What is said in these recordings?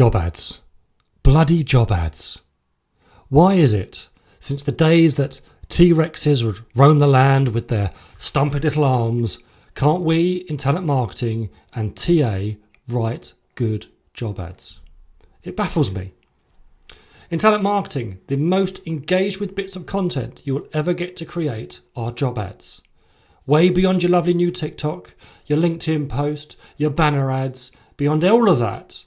Job ads. Bloody job ads. Why is it, since the days that T-Rexes would roam the land with their stumpy little arms, can't we in talent marketing and TA write good job ads? It baffles me. In talent marketing, the most engaged with bits of content you will ever get to create are job ads. Way beyond your lovely new TikTok, your LinkedIn post, your banner ads, beyond all of that,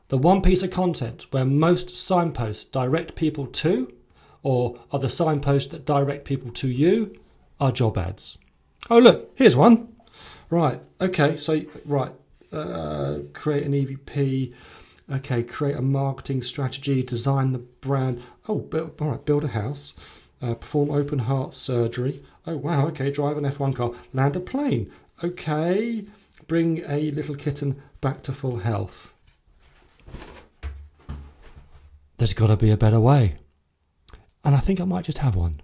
the one piece of content where most signposts direct people to, or are the signposts that direct people to you, are job ads. Oh look, here's one. Right, okay, so, right, create an EVP, okay, create a marketing strategy, design the brand, build a house, perform open heart surgery, oh wow, okay, drive an F1 car, land a plane, okay, bring a little kitten back to full health. There's got to be a better way. And I think I might just have one.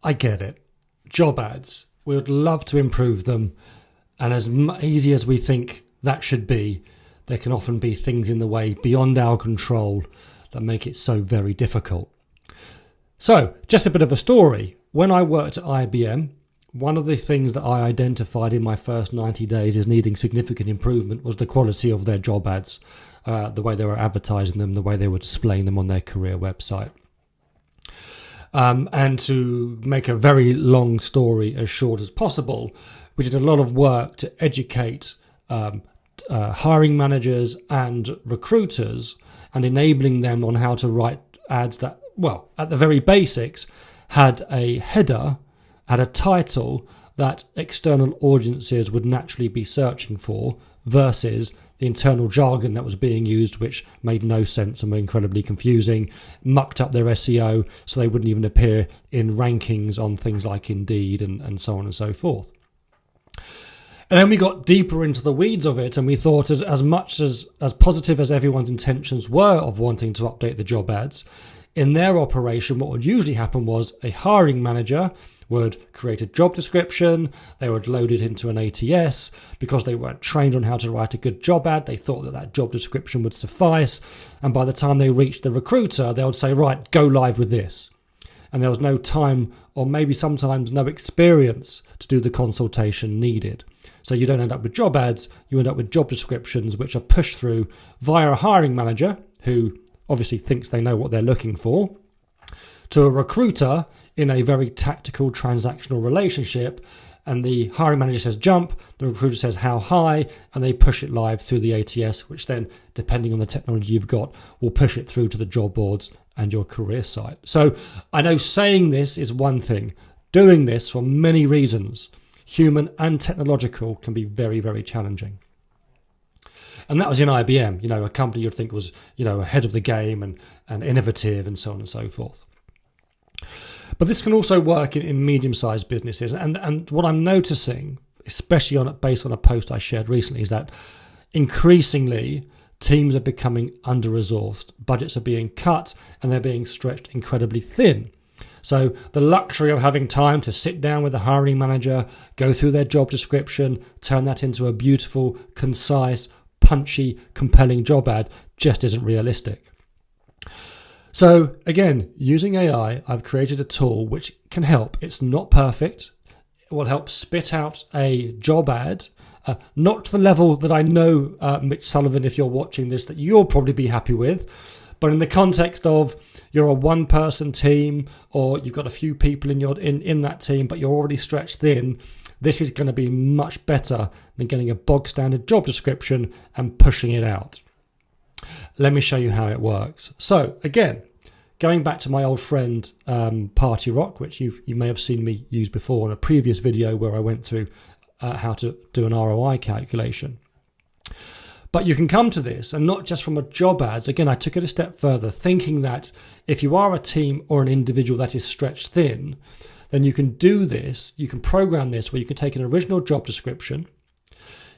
I get it. Job ads. We would love to improve them. And as easy as we think that should be, there can often be things in the way beyond our control that make it so very difficult. So, just a bit of a story. When I worked at IBM, one of the things that I identified in my first 90 days as needing significant improvement was the quality of their job ads, the way they were advertising them, the way they were displaying them on their career website. And to make a very long story as short as possible, we did a lot of work to educate hiring managers and recruiters and enabling them on how to write ads that, well, at the very basics, had a header, had a title that external audiences would naturally be searching for versus the internal jargon that was being used, which made no sense and were incredibly confusing, mucked up their SEO so they wouldn't even appear in rankings on things like Indeed and so on and so forth. And then we got deeper into the weeds of it, and we thought as much as positive as everyone's intentions were of wanting to update the job ads, in their operation what would usually happen was a hiring manager would create a job description, they would load it into an ATS. Because they weren't trained on how to write a good job ad, they thought that job description would suffice, and by the time they reached the recruiter, they would say, right, go live with this. And there was no time, or maybe sometimes no experience, to do the consultation needed. So you don't end up with job ads, you end up with job descriptions which are pushed through via a hiring manager, who obviously thinks they know what they're looking for, to a recruiter in a very tactical transactional relationship, and the hiring manager says jump, the recruiter says how high, and they push it live through the ATS, which then, depending on the technology you've got, will push it through to the job boards and your career site. So I know saying this is one thing. Doing this, for many reasons, human and technological, can be very, very challenging. And that was in IBM, a company you'd think was, ahead of the game and innovative and so on and so forth. But this can also work in medium-sized businesses. And what I'm noticing, especially based on a post I shared recently, is that increasingly teams are becoming under-resourced. Budgets are being cut and they're being stretched incredibly thin. So the luxury of having time to sit down with the hiring manager, go through their job description, turn that into a beautiful, concise, punchy, compelling job ad just isn't realistic. So again, using AI, I've created a tool which can help. It's not perfect. It will help spit out a job ad, not to the level that I know, Mitch Sullivan, if you're watching this, that you'll probably be happy with, but in the context of you're a one-person team, or you've got a few people in that team, but you're already stretched thin, this is going to be much better than getting a bog-standard job description and pushing it out. Let me show you how it works. So again, going back to my old friend Parody, which you may have seen me use before in a previous video where I went through how to do an ROI calculation. But you can come to this, and not just from a job ads. Again, I took it a step further, thinking that if you are a team or an individual that is stretched thin, then you can do this, you can program this where you can take an original job description,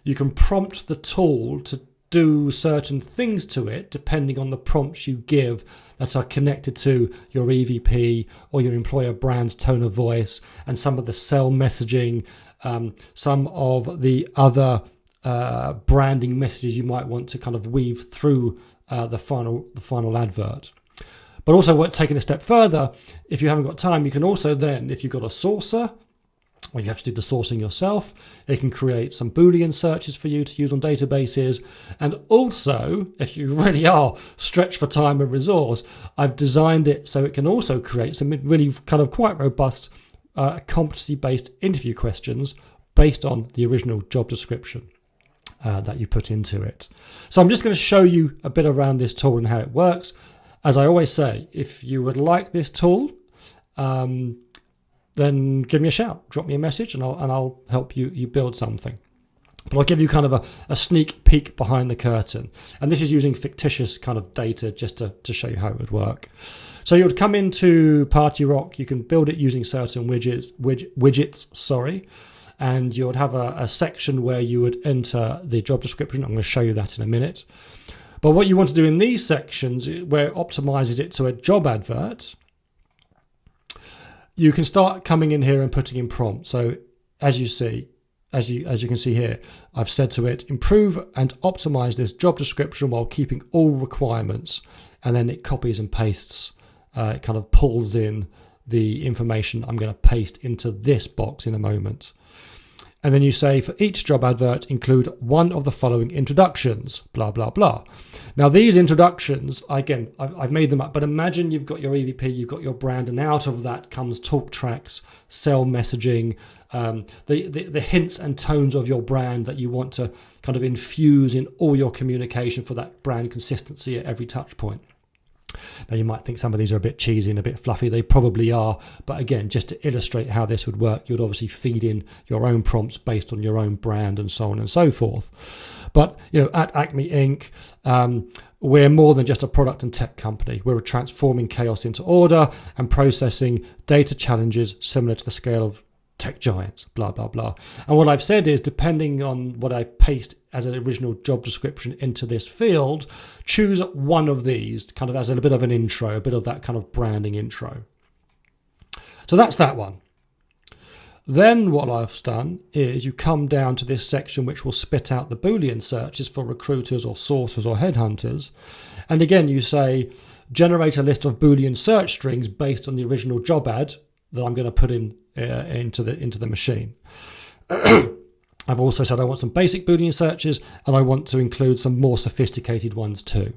you can prompt the tool to do certain things to it depending on the prompts you give that are connected to your EVP or your employer brand's tone of voice and some of the sell messaging some of the other branding messages you might want to kind of weave through the final advert. But also, taking a step further, if you haven't got time, you can also then, if you've got a sourcer, or you have to do the sourcing yourself, it can create some boolean searches for you to use on databases. And also, if you really are stretched for time and resource, I've designed it so it can also create some really kind of quite robust competency-based interview questions based on the original job description that you put into it. So I'm just going to show you a bit around this tool and how it works. As I always say, if you would like this tool, then give me a shout, drop me a message, and I'll help you build something. But I'll give you kind of a sneak peek behind the curtain. And this is using fictitious kind of data just to show you how it would work. So you would come into Party Rock, you can build it using certain widgets, and you would have a section where you would enter the job description. I'm going to show you that in a minute. But what you want to do in these sections, where it optimizes it to a job advert, you can start coming in here and putting in prompts. So as you can see here, I've said to it, improve and optimize this job description while keeping all requirements. And then it copies and pastes, it kind of pulls in the information I'm going to paste into this box in a moment. And then you say, for each job advert, include one of the following introductions, blah, blah, blah. Now, these introductions, again, I've made them up, but imagine you've got your EVP, you've got your brand, and out of that comes talk tracks, sell messaging, the hints and tones of your brand that you want to kind of infuse in all your communication for that brand consistency at every touch point. Now, you might think some of these are a bit cheesy and a bit fluffy. They probably are. But again, just to illustrate how this would work, you'd obviously feed in your own prompts based on your own brand and so on and so forth. But, at Acme Inc., we're more than just a product and tech company. We're transforming chaos into order and processing data challenges similar to the scale of tech giants, blah, blah, blah. And what I've said is, depending on what I paste as an original job description into this field, choose one of these kind of as a bit of an intro, a bit of that kind of branding intro. So that's that one. Then what I've done is you come down to this section which will spit out the boolean searches for recruiters or sourcers or headhunters. And again, you say, generate a list of boolean search strings based on the original job ad that I'm going to put into the machine. I've also said I want some basic boolean searches, and I want to include some more sophisticated ones too.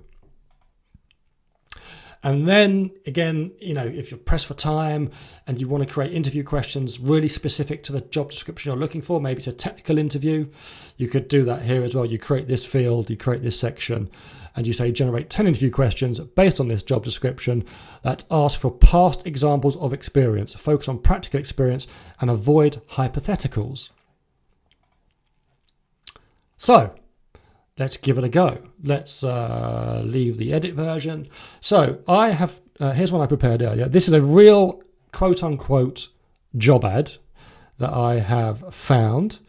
And then again, if you're pressed for time and you want to create interview questions really specific to the job description you're looking for, maybe it's a technical interview, you could do that here as well. You create this field, you create this section, and you say generate 10 interview questions based on this job description that ask for past examples of experience, focus on practical experience, and avoid hypotheticals. So let's give it a go. Let's leave the edit version. So I have, here's one I prepared earlier. This is a real quote unquote job ad that I have found.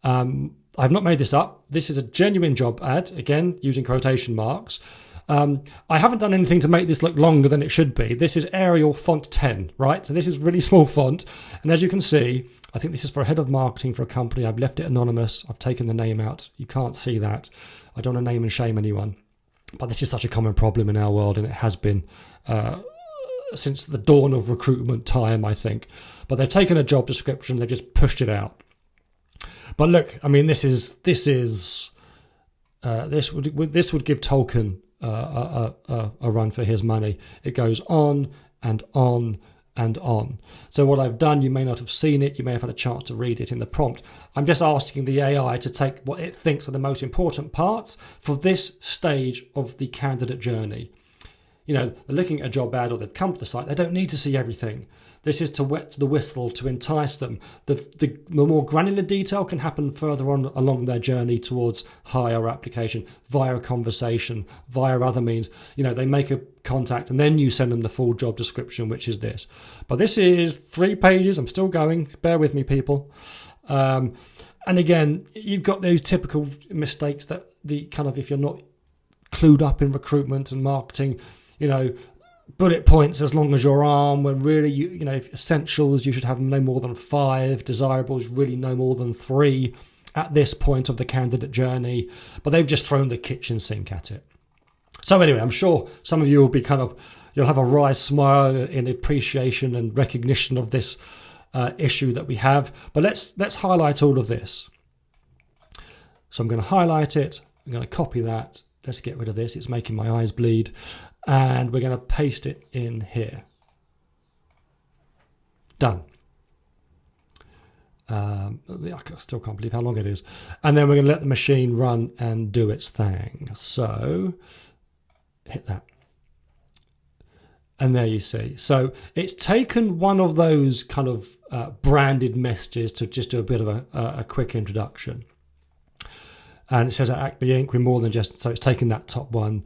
I've not made this up. This is a genuine job ad, again, using quotation marks. I haven't done anything to make this look longer than it should be. This is Arial font 10, right? So this is really small font. And as you can see, I think this is for a head of marketing for a company. I've left it anonymous. I've taken the name out. You can't see that. I don't want to name and shame anyone. But this is such a common problem in our world, and it has been since the dawn of recruitment time, I think. But they've taken a job description, they've just pushed it out. But look, I mean, this would give Tolkien a run for his money. It goes on and on and on. So what I've done, you may not have seen it, you may have had a chance to read it in the prompt. I'm just asking the AI to take what it thinks are the most important parts for this stage of the candidate journey. They're looking at a job ad or they've come to the site, they don't need to see everything. This is to wet the whistle, to entice them. The more granular detail can happen further on along their journey towards hire application, via a conversation, via other means. They make a contact and then you send them the full job description, which is this. But this is 3 pages. I'm still going. Bear with me, people. And again, you've got those typical mistakes that if you're not clued up in recruitment and marketing, bullet points as long as your arm, when really, if essentials, you should have no more than 5, desirables, really no more than 3 at this point of the candidate journey. But they've just thrown the kitchen sink at it. So anyway, I'm sure some of you will be you'll have a wry smile in appreciation and recognition of this issue that we have. But let's highlight all of this. So I'm going to highlight it. I'm going to copy that. Let's get rid of this. It's making my eyes bleed. And we're going to paste it in here. Done. I still can't believe how long it is. And then we're going to let the machine run and do its thing. So hit that. And there you see. So it's taken one of those kind of branded messages to just do a bit of a quick introduction. And it says at Acme Inc. we're more than just, so it's taken that top one.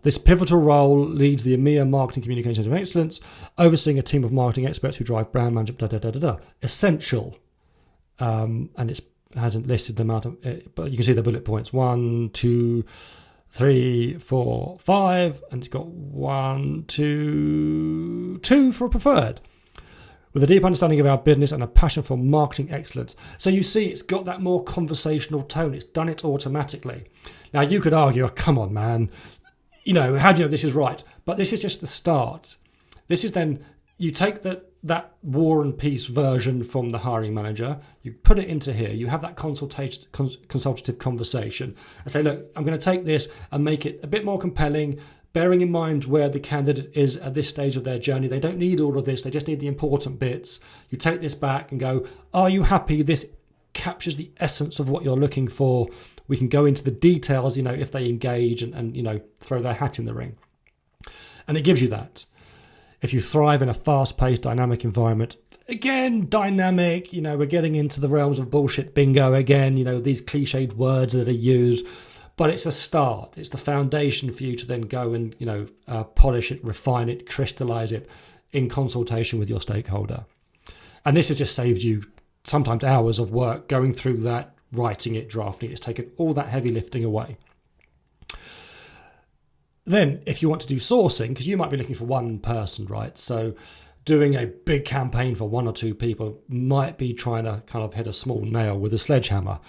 This pivotal role leads the EMEA Marketing Communications of Excellence, overseeing a team of marketing experts who drive brand management, Essential. And it hasn't listed them out, but you can see the bullet points. 1, 2, 3, 4, 5, and it's got 1, 2 for preferred. With a deep understanding of our business and a passion for marketing excellence. So you see, it's got that more conversational tone. It's done it automatically. Now, you could argue, oh, come on, man. How do you know this is right? But this is just the start. This is then, you take that War and Peace version from the hiring manager, you put it into here, you have that consultative conversation and say, look, I'm going to take this and make it a bit more compelling, bearing in mind where the candidate is at this stage of their journey. They don't need all of this. They just need the important bits. You take this back and go, are you happy? This captures the essence of what you're looking for. We can go into the details, if they engage and throw their hat in the ring. And it gives you that. If you thrive in a fast-paced, dynamic environment, again, dynamic, we're getting into the realms of bullshit bingo again, these cliched words that are used. But it's a start. It's the foundation for you to then go and, polish it, refine it, crystallize it in consultation with your stakeholder. And this has just saved you sometimes hours of work going through that, writing it, drafting it. It's taken all that heavy lifting away. Then, if you want to do sourcing, because you might be looking for one person, right? So doing a big campaign for 1 or 2 people might be trying to kind of hit a small nail with a sledgehammer.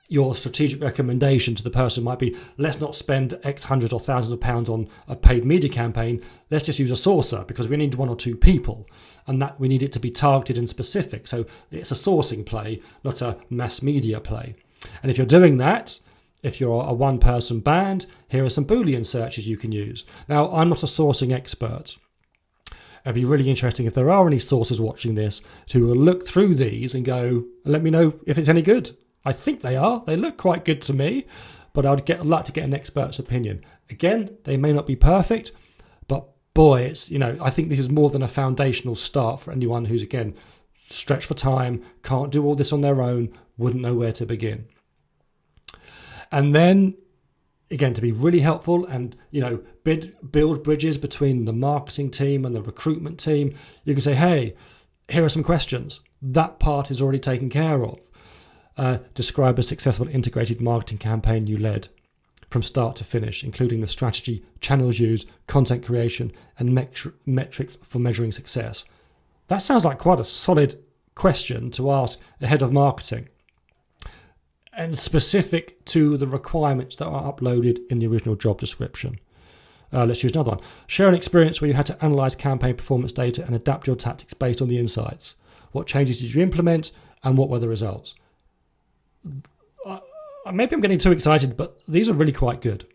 Your strategic recommendation to the person might be, let's not spend X hundreds or thousands of pounds on a paid media campaign. Let's just use a sourcer because we need 1 or 2 people and that we need it to be targeted and specific. So it's a sourcing play, not a mass media play. And if you're doing that, if you're a one-person band, here are some boolean searches you can use. Now, I'm not a sourcing expert. It'd be really interesting if there are any sources watching this who will look through these and go, let me know if it's any good. I think they are. They look quite good to me, but I'd like to get an expert's opinion. Again, they may not be perfect, but boy, it's, I think this is more than a foundational start for anyone who's, again, stretched for time, can't do all this on their own, wouldn't know where to begin. And then, again, to be really helpful and, build bridges between the marketing team and the recruitment team, you can say, hey, here are some questions. That part is already taken care of. Describe a successful integrated marketing campaign you led from start to finish, including the strategy, channels used, content creation, and metrics for measuring success. That sounds like quite a solid question to ask a head of marketing, and specific to the requirements that are uploaded in the original job description. Let's use another one. Share an experience where you had to analyse campaign performance data and adapt your tactics based on the insights. What changes did you implement and what were the results? Maybe I'm getting too excited, but these are really quite good.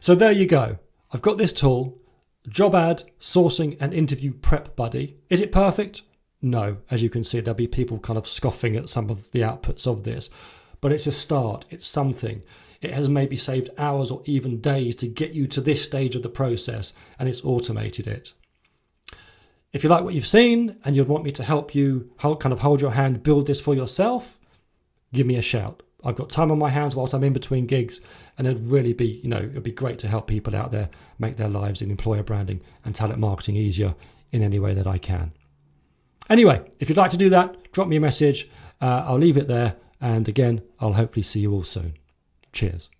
So there you go. I've got this tool, job ad, sourcing and interview prep buddy. Is it perfect? No. As you can see, there'll be people kind of scoffing at some of the outputs of this, but it's a start. It's something. It has maybe saved hours or even days to get you to this stage of the process, and it's automated it. If you like what you've seen and you'd want me to help you hold your hand, build this for yourself, give me a shout. I've got time on my hands whilst I'm in between gigs, and it'd really be, it'd be great to help people out there make their lives in employer branding and talent marketing easier in any way that I can. Anyway, if you'd like to do that, drop me a message. I'll leave it there. And again, I'll hopefully see you all soon. Cheers.